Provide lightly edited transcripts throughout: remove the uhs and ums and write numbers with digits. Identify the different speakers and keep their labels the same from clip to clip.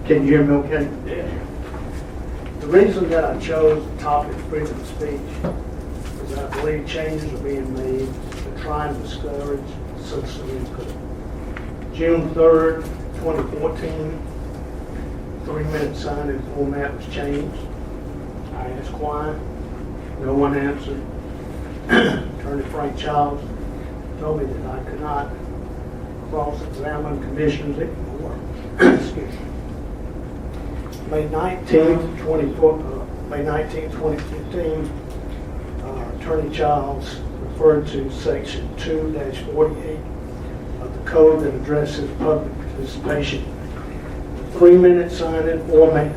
Speaker 1: Can you hear me okay?
Speaker 2: Yeah.
Speaker 1: The reason that I chose the topic freedom of speech is I believe changes are being made to try and discourage citizen input. June 3rd, 2014, 3-minute sign-in format was changed. I asked why. No one answered. Attorney Frank Childs told me that I could not cross-examine commissioners anymore. Excuse me. May 19th, 2015, Attorney Childs referred to Section 2-48 of the code that addresses public participation. The 3-minute sign-in format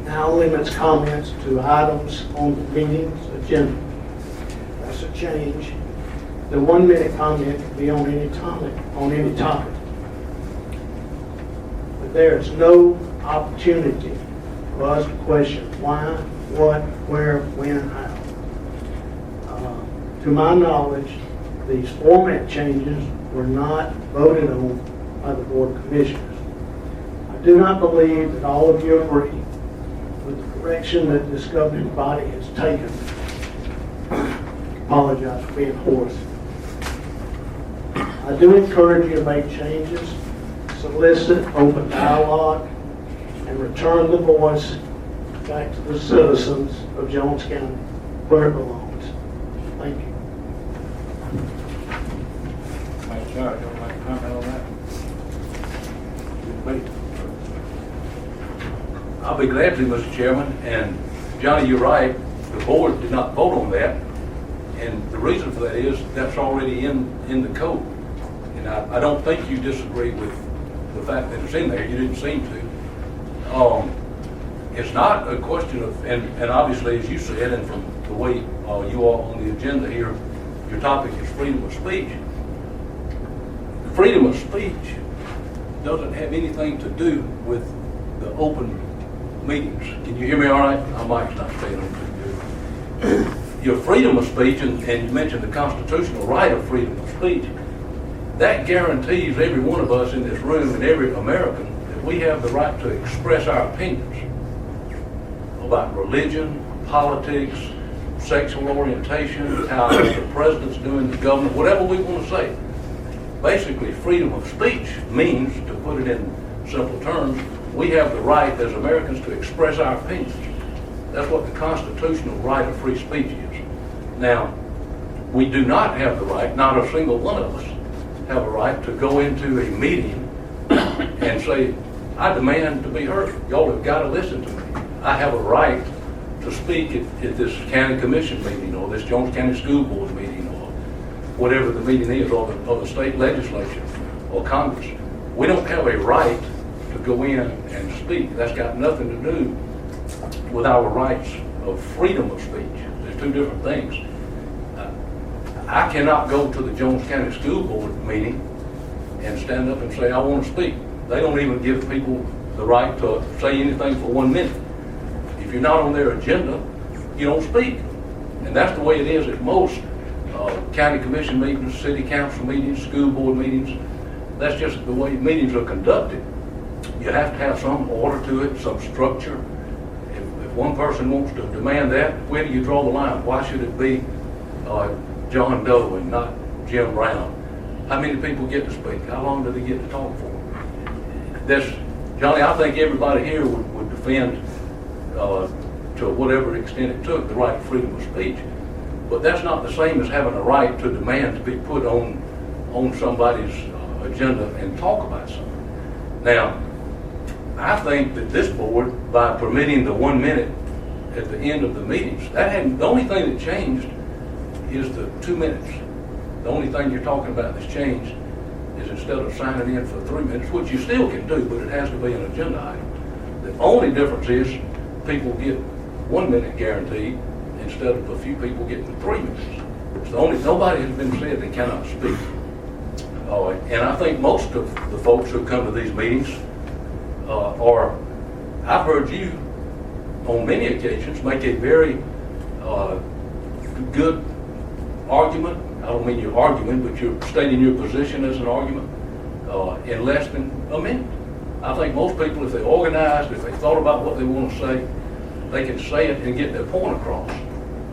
Speaker 1: now limits comments to items on the meeting's agenda. That's a change. The 1-minute comment can be on any topic. But there is no opportunity for us to question why, what, where, when, how. To my knowledge, these format changes were not voted on by the Board of Commissioners. I do not believe that all of you agree with the direction that this governing body has taken. Apologize for being hoarse. I do encourage you to make changes, solicit open dialogue, and return the voice back to the citizens of Jones County where it belongs. Thank you.
Speaker 2: Thank you, sir. Don't like to comment on that?
Speaker 3: I'll be glad to, Mr. Chairman. And Johnny, you're right. The board did not vote on that. And the reason for that is that's already in the code. And I don't think you disagree with the fact that it's in there. You didn't seem to. It's not a question of, and obviously, as you said, and from the way you are on the agenda here, your topic is freedom of speech. Freedom of speech doesn't have anything to do with the open meetings. Can you hear me all right? My mic's not staying on too good. Your freedom of speech, and you mentioned the constitutional right of freedom of speech, that guarantees every one of us in this room and every American that we have the right to express our opinions about religion, politics, sexual orientation, how the president's doing, the government, whatever we want to say. Basically, freedom of speech means, to put it in simple terms, we have the right as Americans to express our opinions. That's what the constitutional right of free speech is. Now, we do not have the right, not a single one of us, have a right to go into a meeting and say, I demand to be heard. Y'all have got to listen to me. I have a right to speak at this county commission meeting or this Jones County School Board meeting or whatever the meeting is, or the state legislature or Congress. We don't have a right to go in and speak. That's got nothing to do with our rights of freedom of speech. They're two different things. I cannot go to the Jones County School Board meeting and stand up and say, I want to speak. They don't even give people the right to say anything for 1 minute. If you're not on their agenda, you don't speak. And that's the way it is at most county commission meetings, city council meetings, school board meetings. That's just the way meetings are conducted. You have to have some order to it, some structure. If one person wants to demand that, where do you draw the line? Why should it be John Doe and not Jim Brown? How many people get to speak? How long do they get to talk for? Johnny, I think everybody here would defend, to whatever extent it took, the right to freedom of speech. But that's not the same as having a right to demand to be put on somebody's agenda and talk about something. Now, I think that this board, by permitting the 1 minute at the end of the meetings, the only thing that changed is the 2 minutes. The only thing you're talking about that's changed is instead of signing in for 3 minutes, which you still can do, but it has to be an agenda item. The only difference is people get 1 minute guaranteed instead of a few people getting 3 minutes. It's the only, nobody has been said they cannot speak. And I think most of the folks who come to these meetings I've heard you on many occasions make a very good argument. I don't mean you're arguing, but you're stating your position as an argument in less than a minute. I think most people, if they organized, if they thought about what they want to say, they can say it and get their point across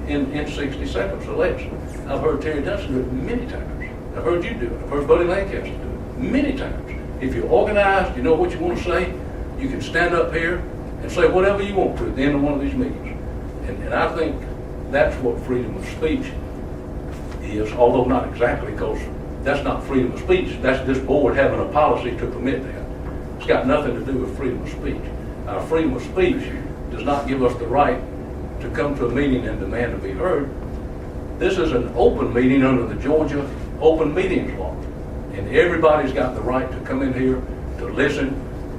Speaker 3: in 60 seconds or less. I've heard Terry Dunson do it many times. I've heard you do it. I've heard Buddy Lancaster do it many times. If you're organized, you know what you want to say, you can stand up here and say whatever you want to at the end of one of these meetings. And I think that's what freedom of speech is, although not exactly, because that's not freedom of speech. That's this board having a policy to permit that. It's got nothing to do with freedom of speech. Our freedom of speech does not give us the right to come to a meeting and demand to be heard. This is an open meeting under the Georgia Open Meetings Law. And everybody's got the right to come in here, to listen,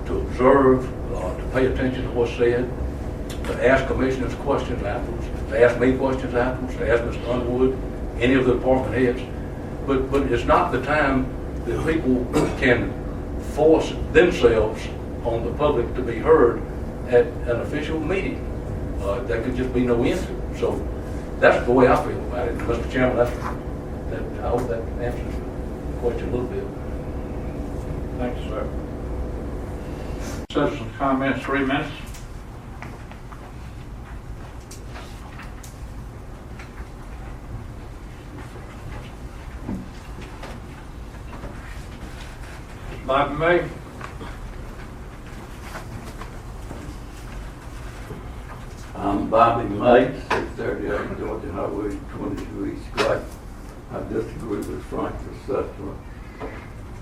Speaker 3: to observe, to pay attention to what's said, to ask commissioners questions afterwards, to ask me questions afterwards, to ask Mr. Underwood, any of the department heads. But it's not the time that people can force themselves on the public to be heard at an official meeting. There could just be no end to it. So that's the way I feel about it. Mr. Chairman, I hope that answers the question a little bit.
Speaker 2: Thank you, sir. Citizen comments, 3 minutes. Bobby May.
Speaker 4: I'm Bobby May, 638 Georgia Highway 22 East Clay. I disagree with Frank's assessment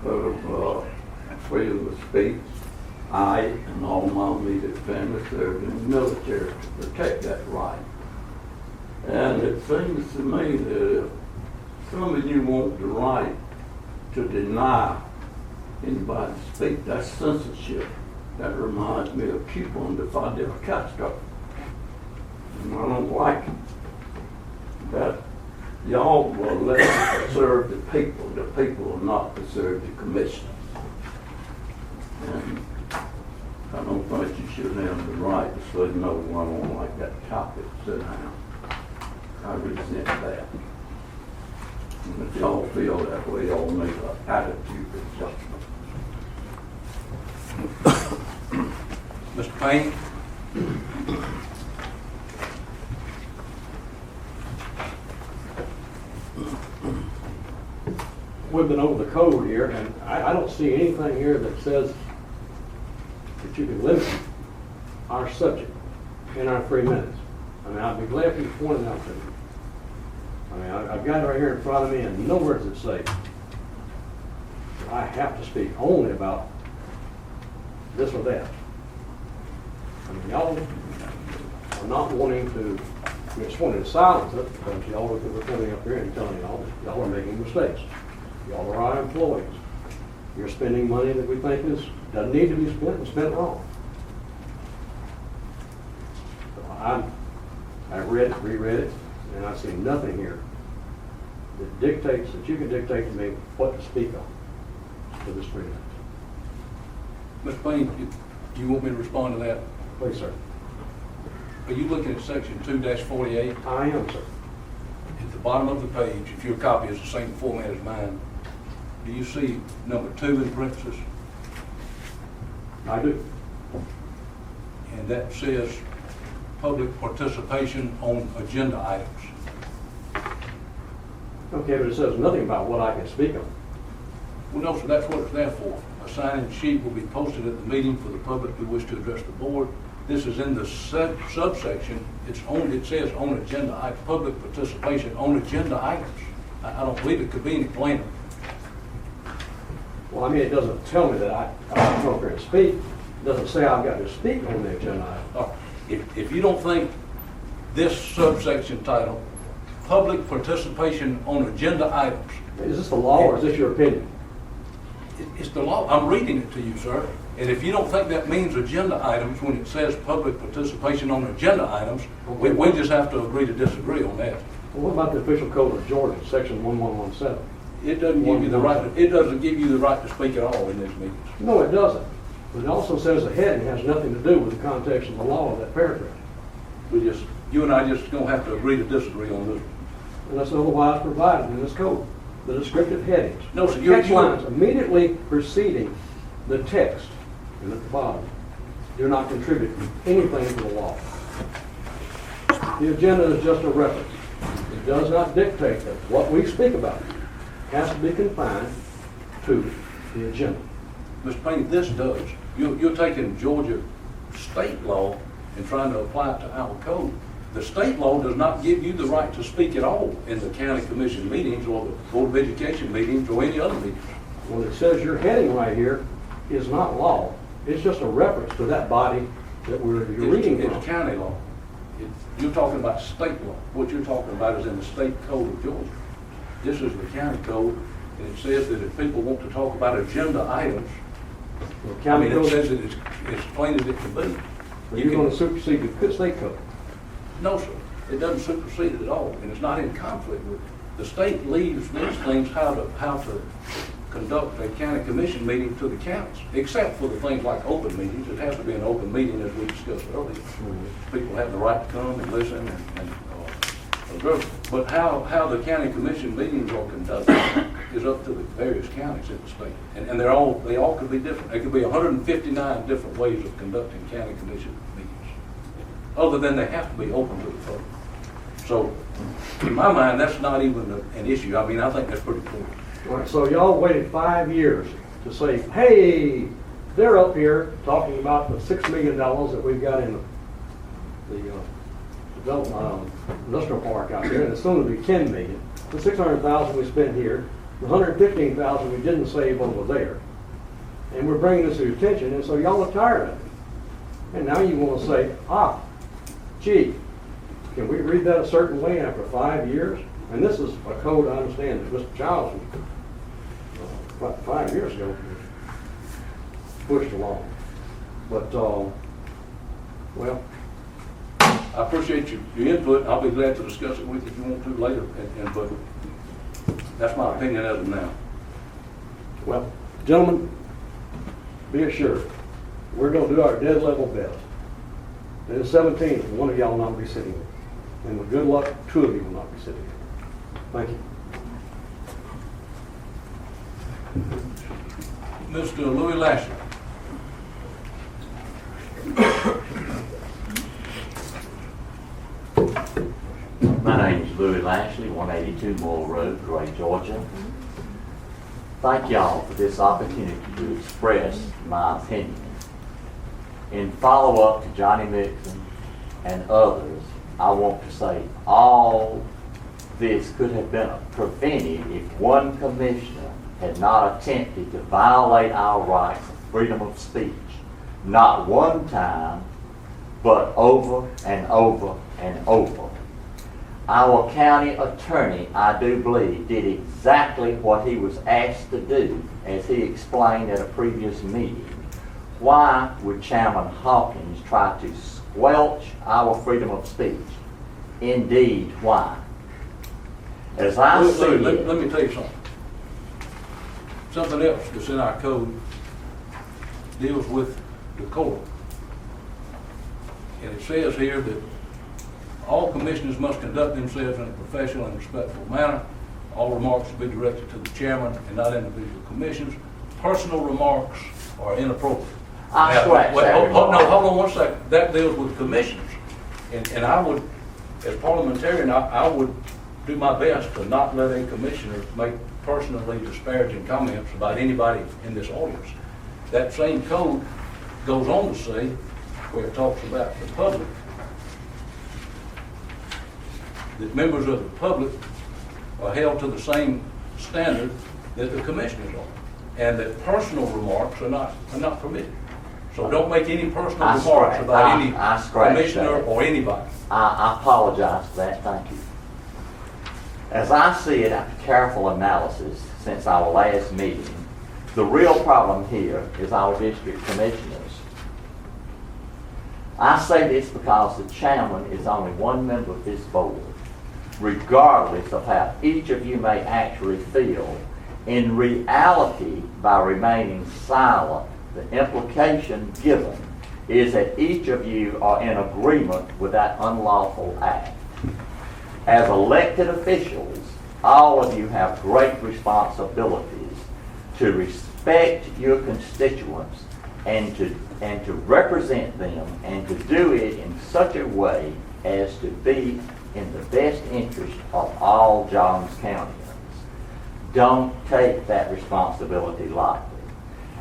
Speaker 4: of freedom of speech. I and all my immediate family served in the military to protect that right. And it seems to me that if some of you want the right to deny anybody to speak, that's censorship. That reminds me of Cuba under Fidel Castro. And I don't like that y'all will let us serve the people are not to serve the commission. And I don't think you should have the right to say, no, I don't like that topic, sit down. I resent that. And if y'all feel that way, y'all need an attitude adjustment.
Speaker 3: Mr. Payne?
Speaker 5: We've been over the code here, and I don't see anything here that says that you can limit our subject in our 3 minutes. I mean, I'd be glad if you pointed out to me. I mean, I've got it right here in front of me, and nowhere does it say I have to speak only about this or that. I mean, y'all are not wanting to, I mean, it's wanting to silence it, because y'all are coming up here and telling y'all are making mistakes. Y'all are our employees. You're spending money that we think doesn't need to be spent and spent wrong. So I read it, reread it, and I see nothing here that dictates, that you can dictate to me what to speak on for this 3 minutes.
Speaker 3: Mr. Payne, do you want me to respond to that?
Speaker 5: Please, sir.
Speaker 3: Are you looking at section 2-48?
Speaker 5: I am, sir.
Speaker 3: At the bottom of the page, if your copy is the same format as mine, do you see number 2 in parentheses?
Speaker 5: I do.
Speaker 3: And that says public participation on agenda items.
Speaker 5: Okay, but it says nothing about what I can speak on.
Speaker 3: Well, no, so that's what it's there for. A sign-in sheet will be posted at the meeting for the public who wish to address the board. This is in the subsection. It says on agenda, public participation on agenda items. I don't believe it could be any plainer.
Speaker 5: Well, I mean, it doesn't tell me that I can come up here and speak. It doesn't say I've got to speak on the agenda item.
Speaker 3: If you don't think this subsection title, public participation on agenda items.
Speaker 5: Is this the law or is this your opinion?
Speaker 3: It's the law. I'm reading it to you, sir. And if you don't think that means agenda items when it says public participation on agenda items, we just have to agree to disagree on that.
Speaker 5: Well, what about the official code of Georgia, section 1117?
Speaker 3: It doesn't give you the right. It doesn't give you the right to speak at all in these meetings.
Speaker 5: No, it doesn't. But it also says the heading has nothing to do with the context of the law of that paragraph.
Speaker 3: You and I just gonna have to agree to disagree on this.
Speaker 5: Unless otherwise provided in this code. the descriptive headings.
Speaker 3: No, sir,
Speaker 5: The
Speaker 3: you're-
Speaker 5: text lines immediately preceding the text and at the bottom do not contribute anything to the law. The agenda is just a reference. It does not dictate that what we speak about has to be confined to the agenda.
Speaker 3: Mr. Payne, this does. You're taking Georgia state law and trying to apply it to our code. The state law does not give you the right to speak at all in the county commission meetings or the Board of Education meetings or any other meetings.
Speaker 5: When it says your heading right here is not law, it's just a reference to that body that you're reading from.
Speaker 3: It's county law. You're talking about state law. What you're talking about is in the state code of Georgia. This is the county code, and it says that if people want to talk about agenda items,
Speaker 5: The
Speaker 3: I
Speaker 5: county
Speaker 3: mean, it
Speaker 5: code,
Speaker 3: says it is as plain as it can be.
Speaker 5: you're going to supersede the state code.
Speaker 3: No, sir. It doesn't supersede it at all, and it's not in conflict with it. The state leaves these things how to conduct a county commission meeting to the counties, except for the things like open meetings. It has to be an open meeting, as we discussed earlier. People have the right to come and listen and observe. But how the county commission meetings are conducted is up to the various counties in the state. And they all could be different. There could be 159 different ways of conducting county commission meetings, other than they have to be open to the public. So, in my mind, that's not even an issue. I mean, I think that's pretty clear.
Speaker 5: All right, so y'all waited 5 years to say, hey, they're up here talking about the $6 million that we've got in the development industrial park out there, and it's going to be $10 million. The $600,000 we spent here, the $115,000 we didn't save over there, and we're bringing this to your attention, and so y'all are tired of it. And now you want to say, gee, can we read that a certain way after 5 years? And this is a code I understand that Mr. Childs, about 5 years ago, pushed along. But, well,
Speaker 3: I appreciate your input. I'll be glad to discuss it with you if you want to later. But that's my opinion as of now.
Speaker 5: well, gentlemen, be assured, we're going to do our dead level best. And the 17th, one of y'all will not be sitting here. And with good luck, 2 of you will not be sitting here. Thank you.
Speaker 3: Mr. Louis Lashley.
Speaker 6: My name's Louis Lashley, 182 Moore Road, Gray, Georgia. Thank y'all for this opportunity to express my opinion. In follow-up to Johnny Mixon and others, I want to say all this could have been prevented if one commissioner had not attempted to violate our rights of freedom of speech, not one time, but over and over and over. Our county attorney, I do believe, did exactly what he was asked to do, as he explained at a previous meeting. Why would Chairman Hawkins try to squelch our freedom of speech? Indeed, why? As I see it,
Speaker 3: Let me tell you something. Something else that's in our code deals with the court. And it says here that all commissioners must conduct themselves in a professional and respectful manner. All remarks should be directed to the chairman and not individual commissioners. Personal remarks are inappropriate.
Speaker 6: I scratch that
Speaker 3: Hold
Speaker 6: remark.
Speaker 3: on one second. That deals with commissioners. And I would, as parliamentarian, I would do my best to not let a commissioner make personally disparaging comments about anybody in this audience. That same code goes on to say, where it talks about the public, that members of the public are held to the same standard that the commissioners are, and that personal remarks are not permitted. So don't make any personal remarks about any commissioner or anybody.
Speaker 6: I apologize for that, thank you. As I see it after careful analysis since our last meeting, the real problem here is our district commissioners. I say this because the chairman is only one member of this board. Regardless of how each of you may actually feel, in reality, by remaining silent, the implication given is that each of you are in agreement with that unlawful act. As elected officials, all of you have great responsibilities to respect your constituents and to represent them and to do it in such a way as to be in the best interest of all Johns Countyans. Don't take that responsibility lightly.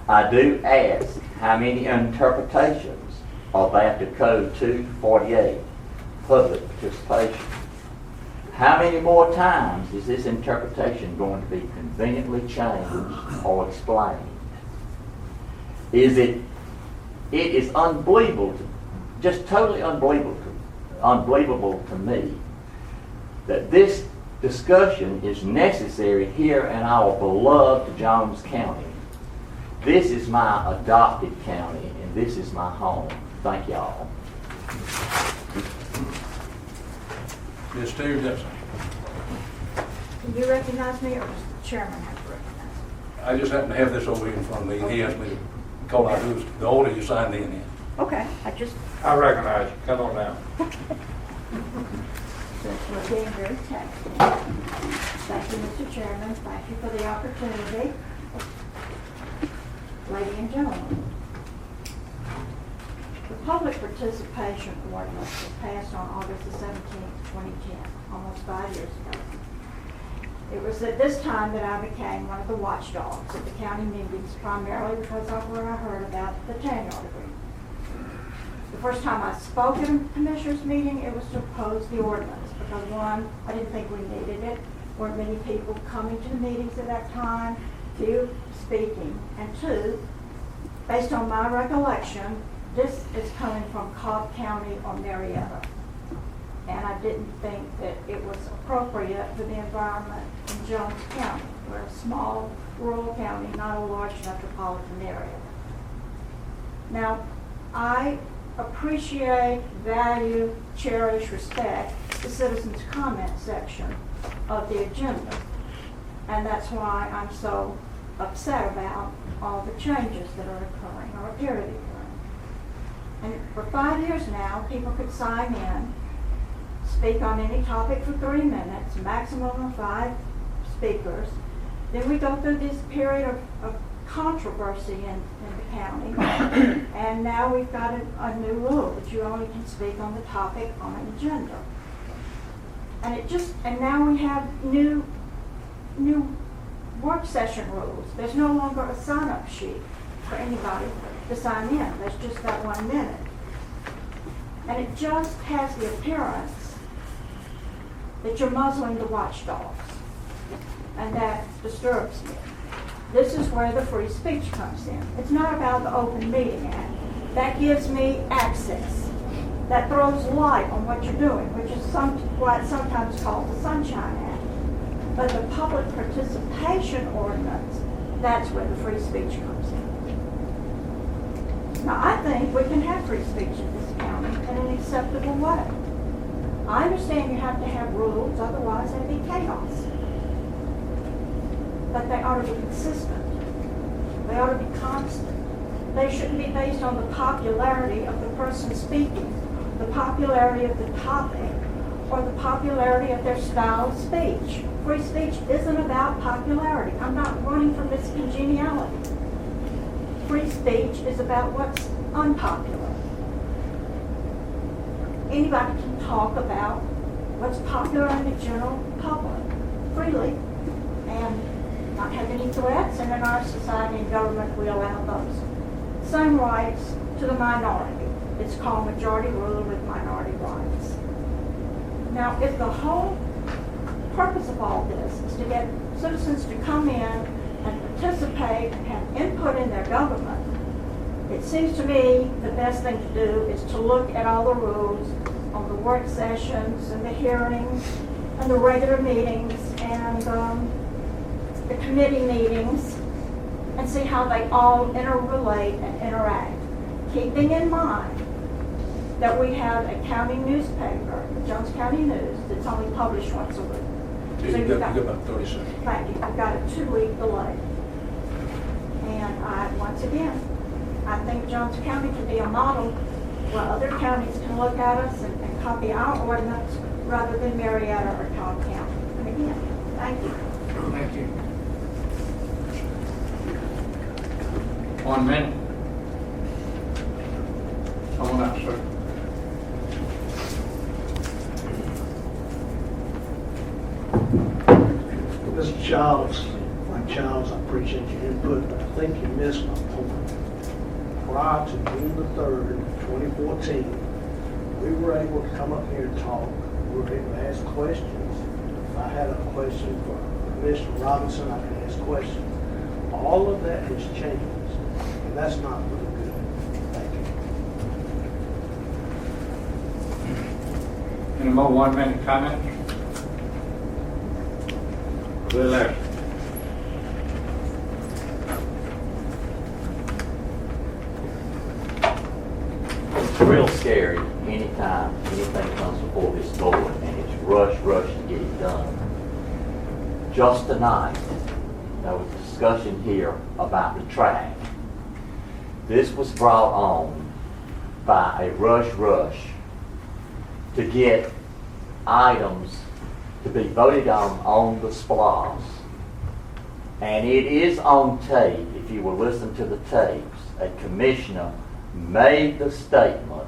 Speaker 6: I do ask how many interpretations of Baptist Code 248, public participation. How many more times is this interpretation going to be conveniently changed or explained? It is unbelievable, just totally unbelievable to me that this discussion is necessary here in our beloved Jones County. This is my adopted county, and this is my home. Thank y'all.
Speaker 3: Ms. Steve Dixon.
Speaker 7: Can you recognize me, or does the chairman have to recognize me?
Speaker 3: I just happen to have this over here in front of me, and he asked me to call out who's the order you signed in.
Speaker 7: Okay,
Speaker 2: I recognize you. Come on down.
Speaker 7: since we're being very tactful. Thank you, Mr. Chairman. Thank you for the opportunity. Ladies and gentlemen, the public participation ordinance was passed on August the 17th, 2010, almost 5 years ago. It was at this time that I became one of the watchdogs at the county meetings, primarily because of where I heard about the tan yard agreement. The first time I spoke at a commissioners meeting, it was to oppose the ordinance because, one, I didn't think we needed it. Weren't many people coming to the meetings at that time, few speaking, and two, based on my recollection, this is coming from Cobb County or Marietta. And I didn't think that it was appropriate for the environment in Jones County. We're a small rural county, not a large metropolitan area. Now, I appreciate, value, cherish, respect the citizens' comment section of the agenda. And that's why I'm so upset about all the changes that are occurring or appear to be occurring. And for 5 years now, people could sign in, speak on any topic for 3 minutes, maximum of 5 speakers. Then we go through this period of controversy in the county, and now we've got a new rule that you only can speak on the topic on an agenda. And now we have new work session rules. There's no longer a sign-up sheet for anybody to sign in. There's just that 1 minute. And it just has the appearance that you're muzzling the watchdogs. And that disturbs me. This is where the free speech comes in. It's not about the Open Meeting Act. That gives me access. That throws light on what you're doing, which is what it's sometimes called the Sunshine Act. But the public participation ordinance, that's where the free speech comes in. Now, I think we can have free speech in this county in an acceptable way. I understand you have to have rules, otherwise there'd be chaos. But they ought to be consistent. They ought to be constant. They shouldn't be based on the popularity of the person speaking, the popularity of the topic, or the popularity of their style of speech. Free speech isn't about popularity. I'm not running from this congeniality. Free speech is about what's unpopular. Anybody can talk about what's popular in the general public freely and not have any threats, and in our society and government we allow those. Same rights to the minority. It's called majority rule with minority rights. Now, if the whole purpose of all this is to get citizens to come in and participate and have input in their government, it seems to me the best thing to do is to look at all the rules on the work sessions and the hearings and the regular meetings and the committee meetings and see how they all interrelate and interact, keeping in mind that we have a county newspaper, the Jones County News, that's only published once a week.
Speaker 3: You got about 30 seconds.
Speaker 7: Thank you. We've got a 2-week delay. And once again, I think Jones County can be a model where other counties can look at us and copy our ordinance rather than Marietta or Cobb County. And again, Thank you.
Speaker 2: Thank you. 1 minute. Someone else, sir.
Speaker 1: Mr. Childs, Frank Childs, I appreciate your input, but I think you missed my point. Prior to June the 3rd, 2014, we were able to come up here and talk. We were able to ask questions. If I had a question for Commissioner Robinson, I could ask questions. All of that has changed, and that's not really good. Thank you.
Speaker 2: Any more 1 minute comments? Little extra.
Speaker 6: It's real scary anytime anything comes before this door and it's rush to get it done. Just tonight, there was a discussion here about the track. This was brought on by a rush to get items to be voted on the SPLOS. And it is on tape, if you will listen to the tapes, a commissioner made the statement,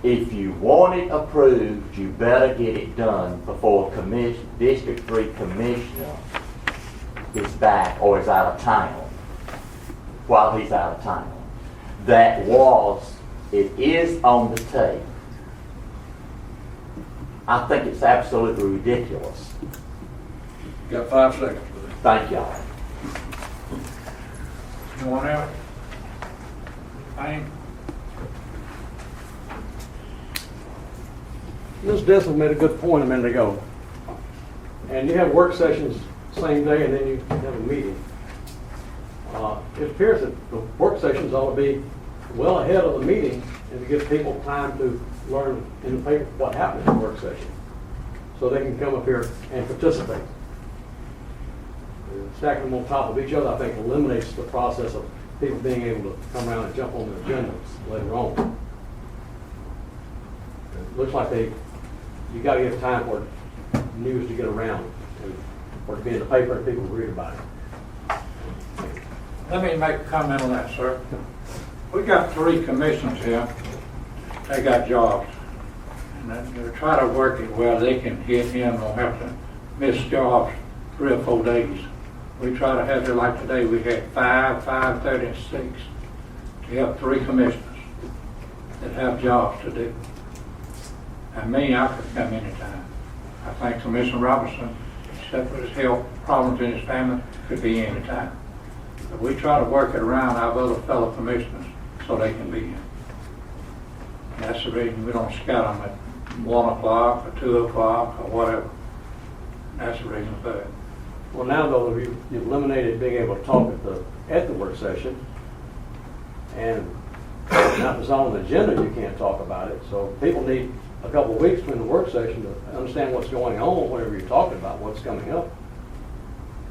Speaker 6: if you want it approved, you better get it done before District 3 Commissioner is back or is out of town, while he's out of town. It is on the tape. I think it's absolutely ridiculous.
Speaker 3: Got 5 seconds with it.
Speaker 6: Thank y'all.
Speaker 2: Anyone else? Aye.
Speaker 5: Ms. Dissel made a good point a minute ago. And you have work sessions same day and then you have a meeting. It appears that the work sessions ought to be well ahead of the meeting and to give people time to learn in the paper what happened in the work session so they can come up here and participate. Stacking them on top of each other, I think, eliminates the process of people being able to come around and jump on the agendas later on. It looks like you got to give time for news to get around and for it to be in the paper and people to read about it.
Speaker 2: Let me make a comment on that, sir. We got 3 commissioners here. They got jobs. And they try to work it where they can get in or have to miss jobs 3 or 4 days. We try to have it like today. We had 5, 5:30, and 6. We have 3 commissioners that have jobs to do. And me, I could come anytime. I think Commissioner Robinson, except for his health problems in his family, could be anytime. But we try to work it around our other fellow commissioners so they can be in. And that's the reason we don't scout them at 1 o'clock or 2 o'clock or whatever. That's the reason for it.
Speaker 5: Well, now though, you've eliminated being able to talk at the work session, and now if it's on the agenda, you can't talk about it. So people need a couple of weeks between the work session to understand what's going on, whatever you're talking about, what's coming up,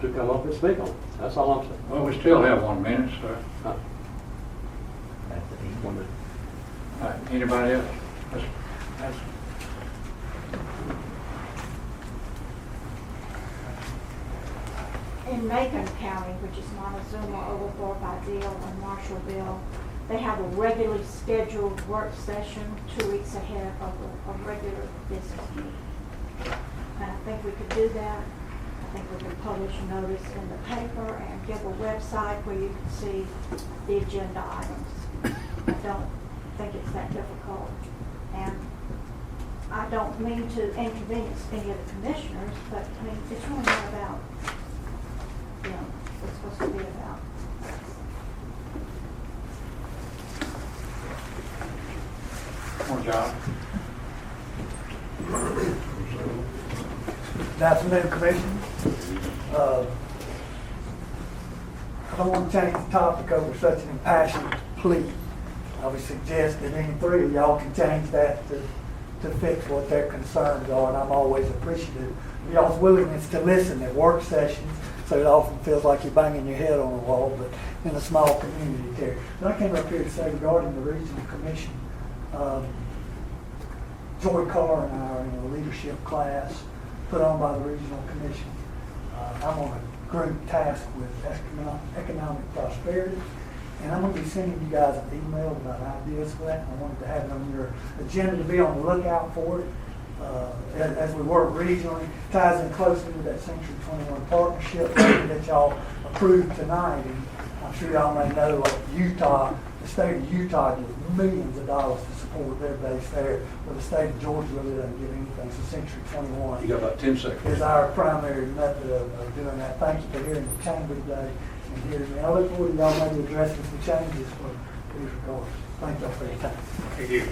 Speaker 5: to come up and speak on it. That's all I'm saying.
Speaker 2: Well, we still have 1 minute, sir.
Speaker 5: Huh.
Speaker 2: All right, anybody else?
Speaker 7: In Macon County, which is Montezuma, Overthorpe, Ideal, and Marshallville, they have a regularly scheduled work session 2 weeks ahead of a regular business meeting. And I think we could do that. I think we could publish a notice in the paper and give a website where you can see the agenda items. I don't think it's that difficult. And I don't mean to inconvenience any of the commissioners, but I mean, it's really not about, you know, what it's supposed to be about.
Speaker 2: One job.
Speaker 8: Good afternoon, Commissioner. I don't want to change the topic over such an impassioned plea. I would suggest that any 3 of y'all can change that to fix what their concerns are, and I'm always appreciative of y'all's willingness to listen at work sessions, so it often feels like you're banging your head on a wall, but in a small community there. But I came up here to say regarding the Regional Commission, Joy Carr and I are in a leadership class put on by the Regional Commission. I'm on a group tasked with economic prosperity, and I'm going to be sending you guys an email about ideas for that. I wanted to have it on your agenda to be on the lookout for it. As we work regionally, ties in closely with that Century 21 partnership that y'all approved tonight. And I'm sure y'all may know, like Utah, the state of Utah gives millions of dollars to support their base there, but the state of Georgia really doesn't give anything. So Century 21
Speaker 3: You got about 10 seconds.
Speaker 8: is our primary method of doing that. Thank you for hearing the chamber today and hearing me. I look forward to y'all maybe addressing some changes for these regards. Thank y'all for your time.
Speaker 2: Thank you.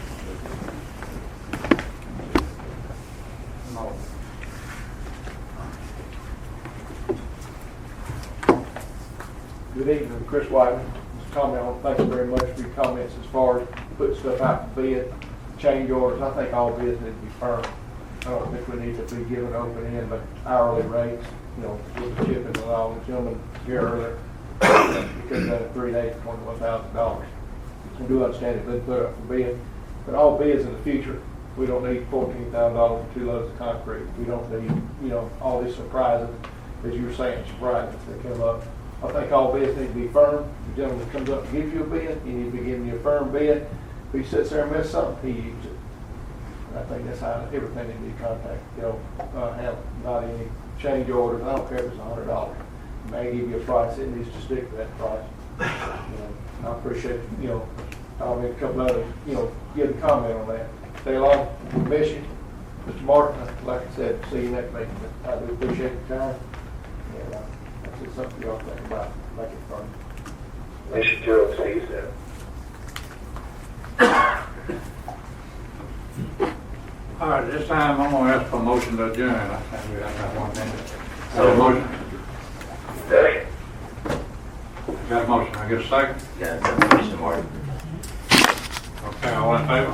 Speaker 9: Good evening, Chris Whiteman. Just comment on, thank you very much for your comments as far as putting stuff out to bid, change orders. I think all bids need to be firm. I don't think we need to be given open end, but hourly rates, with the shipping and all, the gentleman here earlier, because of 3 days, $21,000. We do understand it, but put up for bid. But all bids in the future, we don't need $14,000 for 2 loads of concrete. We don't need, all these surprises, as you were saying, surprises that come up. I think all bids need to be firm. The gentleman comes up and gives you a bid, you need to be giving you a firm bid. If he sits there and misses something, he uses it. And I think that's how everything needs to be contacted. Have not any change orders. I don't care if it's $100. He may give you a price, it needs to stick to that price. I appreciate, I'll make a couple others, give a comment on that. Stay along, we miss you. Mr. Martin, like I said, see you next meeting. I do appreciate your time. And that's just something y'all think about, make it fun.
Speaker 10: Mr. Gerald, see you soon.
Speaker 2: All right, this time I'm gonna ask for a motion to adjourn. I think we have that 1 minute. Got a motion?
Speaker 10: Second.
Speaker 2: Got a motion, I get a second?
Speaker 6: Yeah, Mr. Martin.
Speaker 2: Okay, all in favor?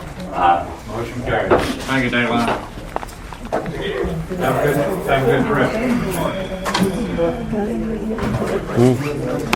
Speaker 2: Motion carried. Thank you, Dayline. Have a good trip.